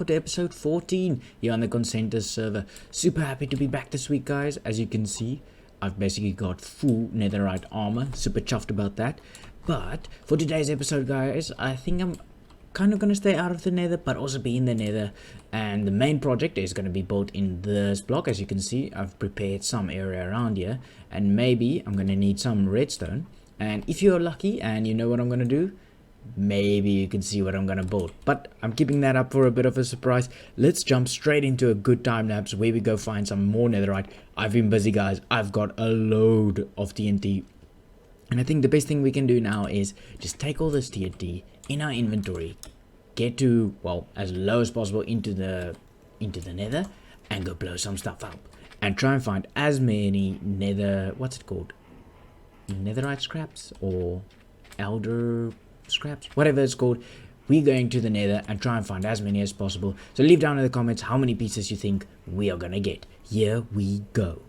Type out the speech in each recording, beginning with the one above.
welcome to episode 14 here on the Consentus server. Super happy to be back this week, guys. As you can see, I've basically got full netherite armor. Super chuffed about that. But for today's episode, guys, I think I'm kind of going to stay out of the nether, but also be in the nether. And the main project is going to be built in this block. As you can see, I've prepared some area around here. And maybe I'm going to need some redstone. And if you're lucky and you know what I'm going to do, maybe you can see what I'm gonna build, but I'm keeping that up for a bit of a surprise. Let's jump straight into a good time lapse where we go find some more netherite. I've been busy, guys. I've got a load of TNT, and I think the best thing we can do now is just take all this TNT in our inventory, get to, well, as low as possible into the nether, and go blow some stuff up and try and find as many netherite scraps or elder scraps, whatever it's called. We're going to the nether and try and find as many as possible. So leave down in the comments how many pieces you think we are gonna get. Here we go.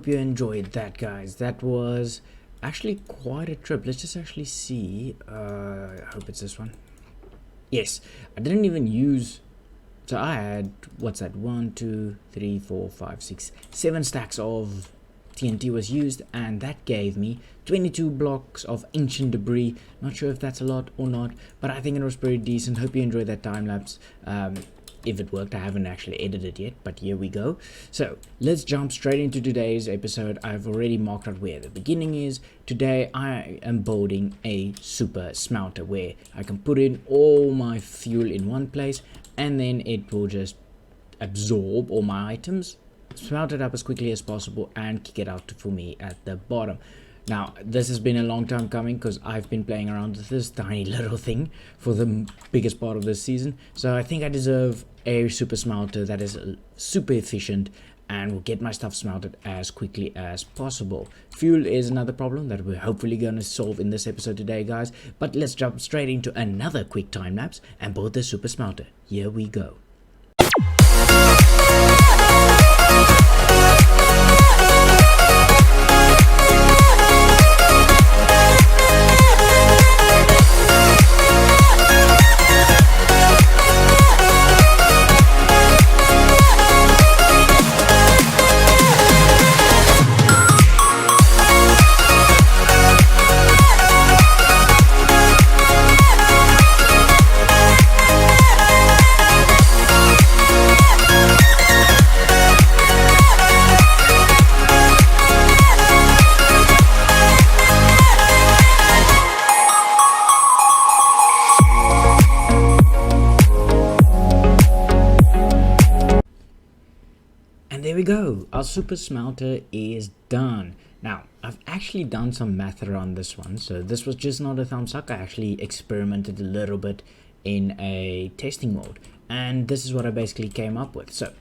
You enjoyed that, guys. That was actually quite a trip. Let's just actually see. I hope it's this one. Yes, I didn't even use, so I had, what's that, 1 2 3 4 5 6 7 stacks of TNT was used, and that gave me 22 blocks of ancient debris. Not sure if that's a lot or not, but I think it was pretty decent. Hope you enjoyed that time lapse. If it worked, I haven't actually edited it yet, but here we go. So let's jump straight into today's episode. I've already marked out where the beginning is. Today I am building a super smelter where I can put in all my fuel in one place, and then it will just absorb all my items, smelt it up as quickly as possible, and kick it out for me at the bottom. Now, this has been a long time coming because I've been playing around with this tiny little thing for the biggest part of this season. So I think I deserve a super smelter that is super efficient and will get my stuff smelted as quickly as possible. Fuel is another problem that we're hopefully going to solve in this episode today, guys. But let's jump straight into another quick time lapse and build the super smelter. Here we go. There we go, our super smelter is done. Now, I've actually done some math around this one, so this was just not a thumbs up. I actually experimented a little bit in a testing mode, and this is what I basically came up with. So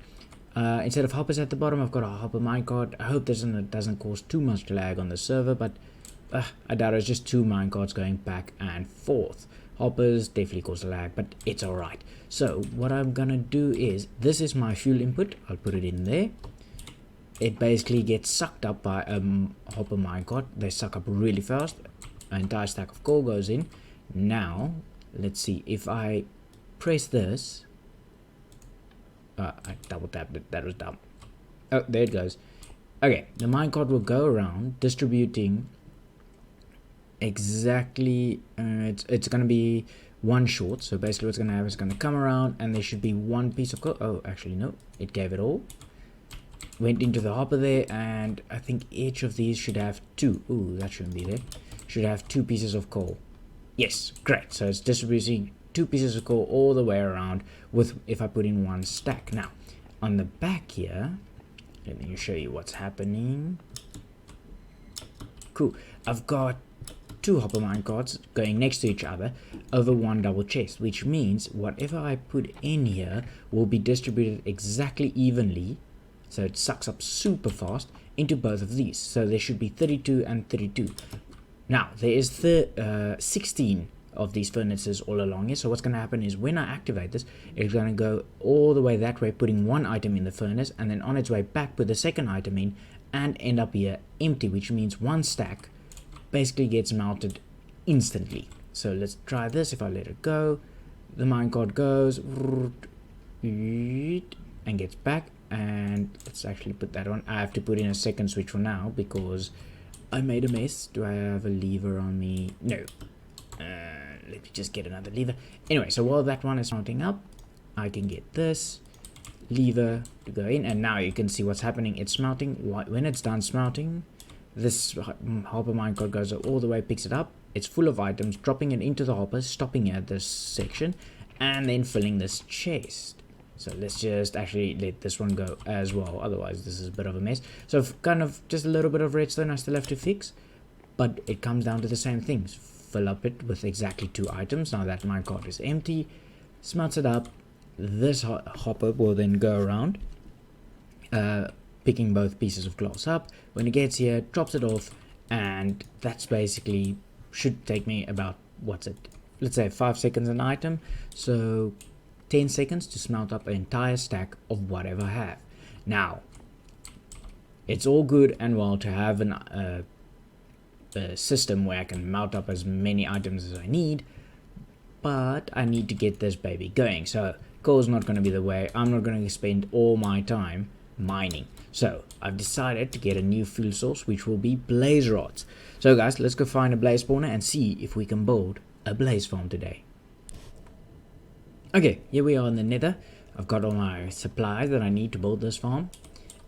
instead of hoppers at the bottom, I've got a hopper minecart. I hope this doesn't cause too much lag on the server, but I doubt it's just 2 minecarts going back and forth. Hoppers definitely cause a lag, but it's alright. So what I'm gonna do is, this is my fuel input. I'll put it in there. It basically gets sucked up by a hopper minecart. They suck up really fast. An entire stack of coal goes in. Now let's see if I press this. I double tapped it. That was dumb. Oh, there it goes. Okay, the minecart will go around distributing exactly, it's gonna be one short. So basically what's gonna happen is gonna come around and there should be one piece of coal. Oh, actually no, it gave it all, went into the hopper there, and I think each of these should have 2. Ooh, that shouldn't be there. Should have 2 pieces of coal. Yes, great. So it's distributing 2 pieces of coal all the way around with if I put in 1 stack. Now on the back here, let me show you what's happening. Cool, I've got 2 hopper minecarts going next to each other over 1 double chest, which means whatever I put in here will be distributed exactly evenly, so it sucks up super fast into both of these. So there should be 32 and 32. Now there is 16 of these furnaces all along here. So what's going to happen is when I activate this, it's going to go all the way that way, putting 1 item in the furnace, and then on its way back put the second item in and end up here empty, which means 1 stack basically gets melted instantly. So let's try this. If I let it go, the minecart goes and gets back, and let's actually put that on. I have to put in a second switch for now because I made a mess. Do I have a lever on me? No. Let me just get another lever. Anyway, so while that one is mounting up, I can get this lever to go in, and now you can see what's happening. It's smelting. When it's done smelting, this hopper minecart goes all the way, picks it up. It's full of items, dropping it into the hopper, stopping at this section, and then filling this chest. So let's just actually let this one go as well, otherwise this is a bit of a mess. So kind of just a little bit of redstone I still have to fix, but it comes down to the same things. Fill up it with exactly 2 items. Now that minecart is empty, smelts it up. This hopper will then go around picking both pieces of glass up. When it gets here, drops it off, and that's basically should take me about, what's it, let's say 5 seconds an item, so 10 seconds to smelt up an entire stack of whatever I have. Now it's all good and well to have a system where I can melt up as many items as I need, but I need to get this baby going. So coal's not going to be the way. I'm not going to spend all my time mining. So I've decided to get a new fuel source, which will be blaze rods. So guys, let's go find a blaze spawner and see if we can build a blaze farm today. Okay, here we are in the nether. I've got all my supplies that I need to build this farm.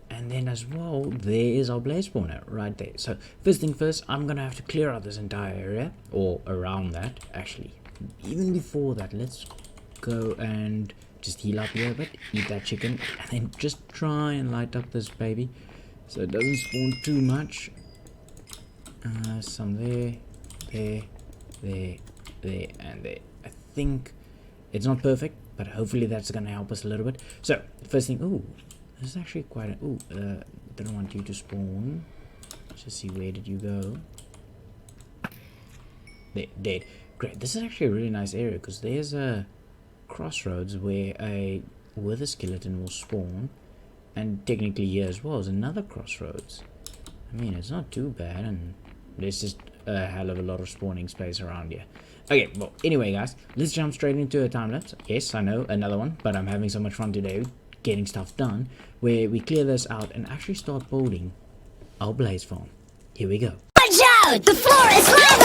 And then as well, there is our blaze spawner right there. So first thing first, I'm going to have to clear out this entire area, or around that actually. Even before that, let's go and just heal up here a bit, eat that chicken, and then just try and light up this baby so it doesn't spawn too much. Some there, and there. I think it's not perfect, but hopefully that's gonna help us a little bit. So first thing, ooh, this is actually quite a, ooh, don't want you to spawn. Let's just see, where did you go? There, dead. Great. This is actually a really nice area because there's a crossroads where a wither skeleton will spawn, and technically here as well is another crossroads. I mean, it's not too bad, and there's just a hell of a lot of spawning space around here. Okay, well, anyway guys, let's jump straight into a time lapse. Yes, I know, another one, but I'm having so much fun today getting stuff done, where we clear this out and actually start building our blaze farm. Here we go. Watch out! The floor is lava!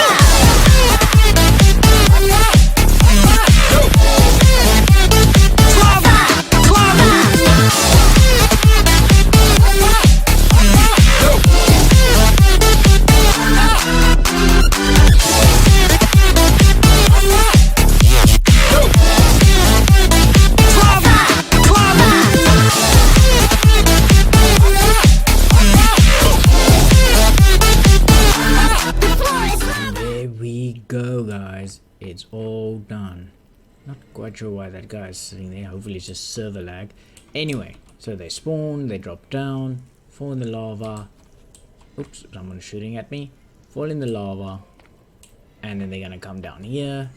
It's all done. Not quite sure why that guy is sitting there. Hopefully it's just server lag. Anyway, so they spawn, they drop down, fall in the lava. Oops, someone's shooting at me. Fall in the lava, and then they're gonna come down here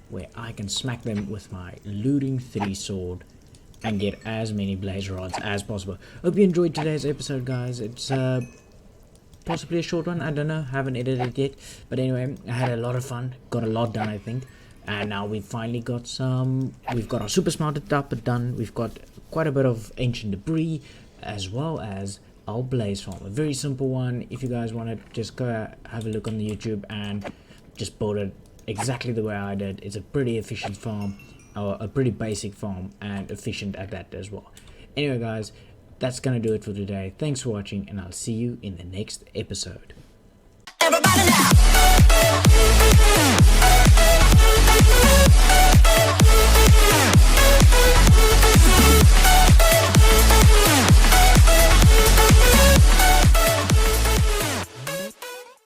where I can smack them with my looting 3 sword and get as many blaze rods as possible. Hope you enjoyed today's episode, guys. It's possibly a short one, I don't know, haven't edited it yet, but anyway, I had a lot of fun, got a lot done I think, and now we've finally got we've got our super smelter done, we've got quite a bit of ancient debris, as well as our blaze farm, a very simple one. If you guys want to just go have a look on the YouTube and just build it exactly the way I did. It's a pretty efficient farm, or a pretty basic farm, and efficient at that as well. Anyway guys, that's gonna do it for today. Thanks for watching, and I'll see you in the next episode. Everybody now.